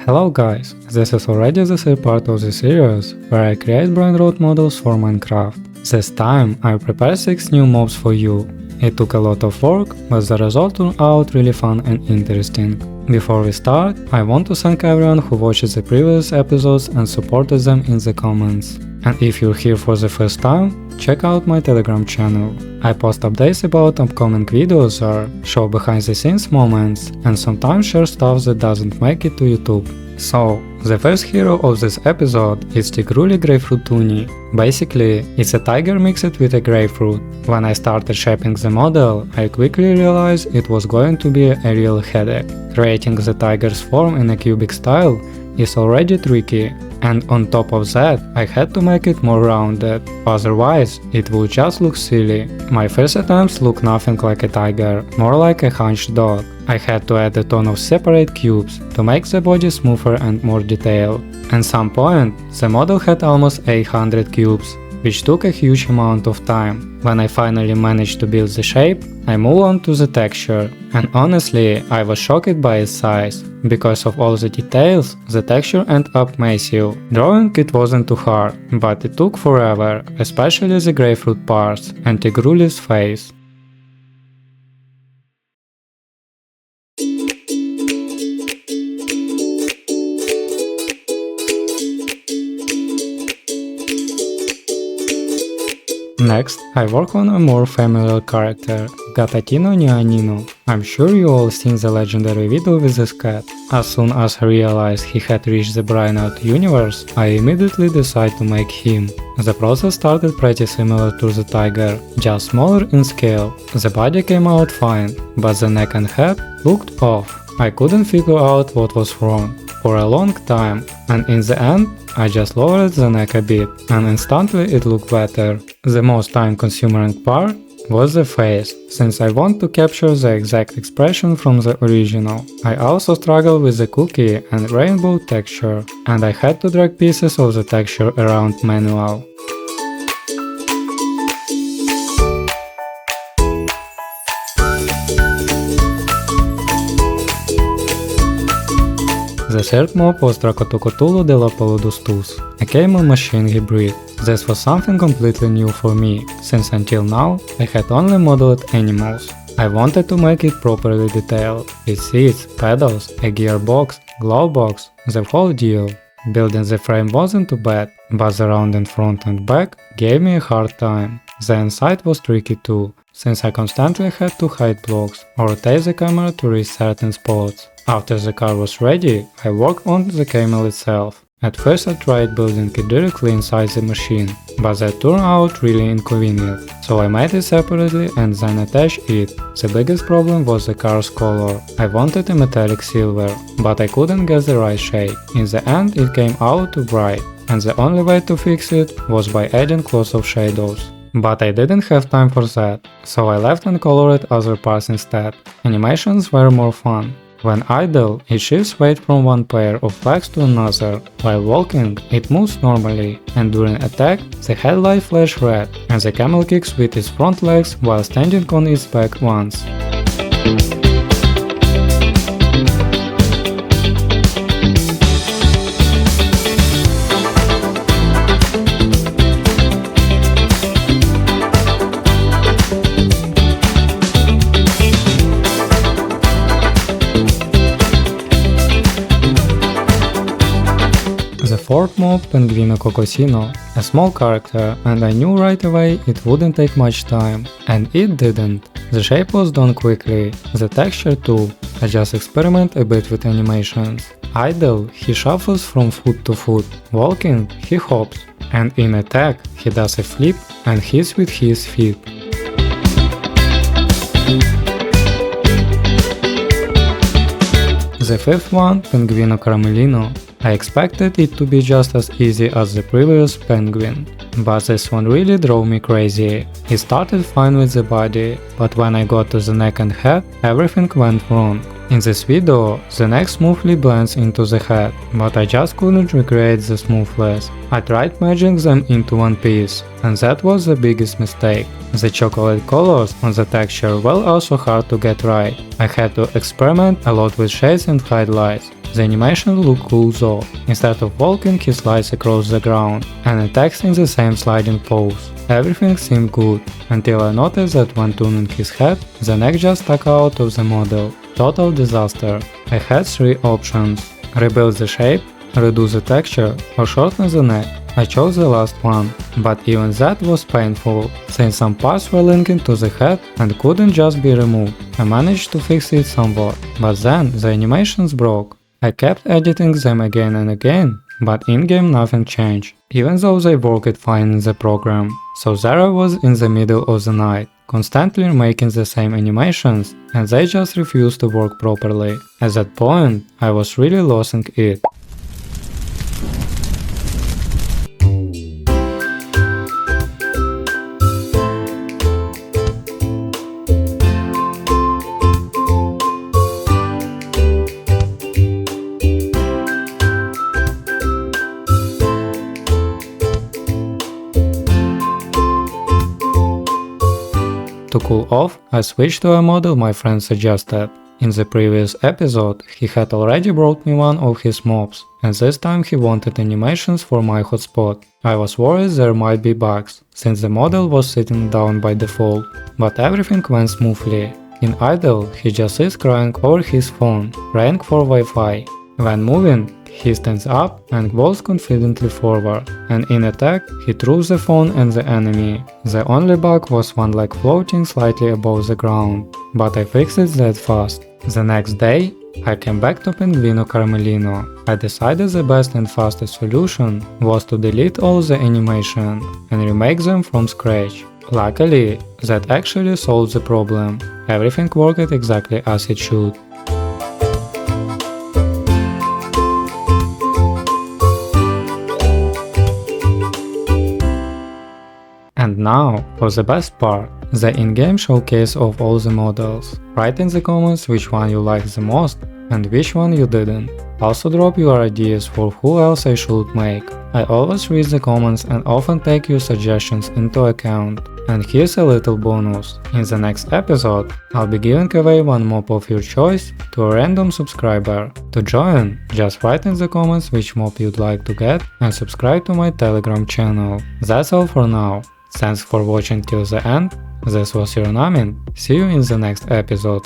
Hello guys, this is already the third part of the series, where I create Brainrot models for Minecraft. This time I prepared 6 new mobs for you. It took a lot of work, but the result turned out really fun and interesting. Before we start, I want to thank everyone who watched the previous episodes and supported them in the comments. And if you're here for the first time, check out my Telegram channel. I post updates about upcoming videos there, show behind the scenes moments, and sometimes share stuff that doesn't make it to YouTube. So, the first hero of this episode is Tigruli Grapefruit Tuni. Basically, it's a tiger mixed with a grapefruit. When I started shaping the model, I quickly realized it was going to be a real headache. Creating the tiger's form in a cubic style is already tricky, and on top of that, I had to make it more rounded, otherwise it would just look silly. My first attempts look nothing like a tiger, more like a hunched dog. I had to add a ton of separate cubes to make the body smoother and more detailed. At some point, the model had almost 800 cubes, which took a huge amount of time. When I finally managed to build the shape, I moved on to the texture, and honestly, I was shocked by its size. Because of all the details, the texture ended up massive. Drawing it wasn't too hard, but it took forever, especially the grapefruit parts and Tigruli's face. Next, I work on a more familiar character, Gattatino. I'm sure you all seen the legendary video with this cat. As soon as I realized he had reached the Brainrot universe, I immediately decided to make him. The process started pretty similar to the tiger, just smaller in scale. The body came out fine, but the neck and head looked off. I couldn't figure out what was wrong for a long time, and in the end, I just lowered the neck a bit, and instantly it looked better. The most time-consuming part was the face, since I want to capture the exact expression from the original. I also struggled with the cookie and rainbow texture, and I had to drag pieces of the texture around manually. The third mob was Dracotocotulu de la Paludustus, a camel-machine hybrid. This was something completely new for me, since until now I had only modeled animals. I wanted to make it properly detailed, with seats, pedals, a gearbox, glove box, the whole deal. Building the frame wasn't too bad, but the rounded front and back gave me a hard time. The inside was tricky too, since I constantly had to hide blocks or rotate the camera to reach certain spots. After the car was ready, I worked on the camel itself. At first I tried building it directly inside the machine, but that turned out really inconvenient, so I made it separately and then attached it. The biggest problem was the car's color. I wanted a metallic silver, but I couldn't get the right shade. In the end it came out too bright, and the only way to fix it was by adding lots of shadows. But I didn't have time for that, so I left and colored other parts instead. Animations were more fun. When idle, it shifts weight from one pair of legs to another. While walking, it moves normally, and during attack, the headlight flashes red, and the camel kicks with its front legs while standing on its back once. The fourth mob, Penguino Cocosino, a small character, and I knew right away it wouldn't take much time, and it didn't. The shape was done quickly, the texture too. I just experiment a bit with animations. Idle, he shuffles from foot to foot, walking, he hops, and in attack, he does a flip and hits with his feet. The fifth one, Penguino Caramelino. I expected it to be just as easy as the previous penguin, but this one really drove me crazy. It started fine with the body, but when I got to the neck and head, everything went wrong. In this video, the neck smoothly blends into the head, but I just couldn't recreate the smoothness. I tried merging them into one piece, and that was the biggest mistake. The chocolate colors on the texture were also hard to get right. I had to experiment a lot with shades and highlights. The animation looked cool though. Instead of walking, he slides across the ground, and attacks in the same sliding pose. Everything seemed good, until I noticed that when tuning his head, the neck just stuck out of the model. Total disaster. I had three options: rebuild the shape, redo the texture, or shorten the neck. I chose the last one, but even that was painful, since some parts were linking to the head and couldn't just be removed. I managed to fix it somewhat, but then the animations broke. I kept editing them again and again, but in-game nothing changed, even though they worked fine in the program. So there I was in the middle of the night, constantly making the same animations, and they just refused to work properly. At that point, I was really losing it. To cool off, I switched to a model my friend suggested. In the previous episode, he had already brought me one of his mobs, and this time he wanted animations for my hotspot. I was worried there might be bugs, since the model was sitting down by default, but everything went smoothly. In idle, he just sits crying over his phone, praying for Wi-Fi. When moving, he stands up and walks confidently forward, and in attack, he throws the phone at the enemy. The only bug was one leg floating slightly above the ground, but I fixed it that fast. The next day, I came back to Pinguino Caramelino. I decided the best and fastest solution was to delete all the animation and remake them from scratch. Luckily, that actually solved the problem. Everything worked exactly as it should. And now, for the best part, the in-game showcase of all the models. Write in the comments which one you liked the most and which one you didn't. Also drop your ideas for who else I should make. I always read the comments and often take your suggestions into account. And here's a little bonus. In the next episode, I'll be giving away one mob of your choice to a random subscriber. To join, just write in the comments which mob you'd like to get and subscribe to my Telegram channel. That's all for now. Thanks for watching till the end. This was your Namink. See you in the next episode.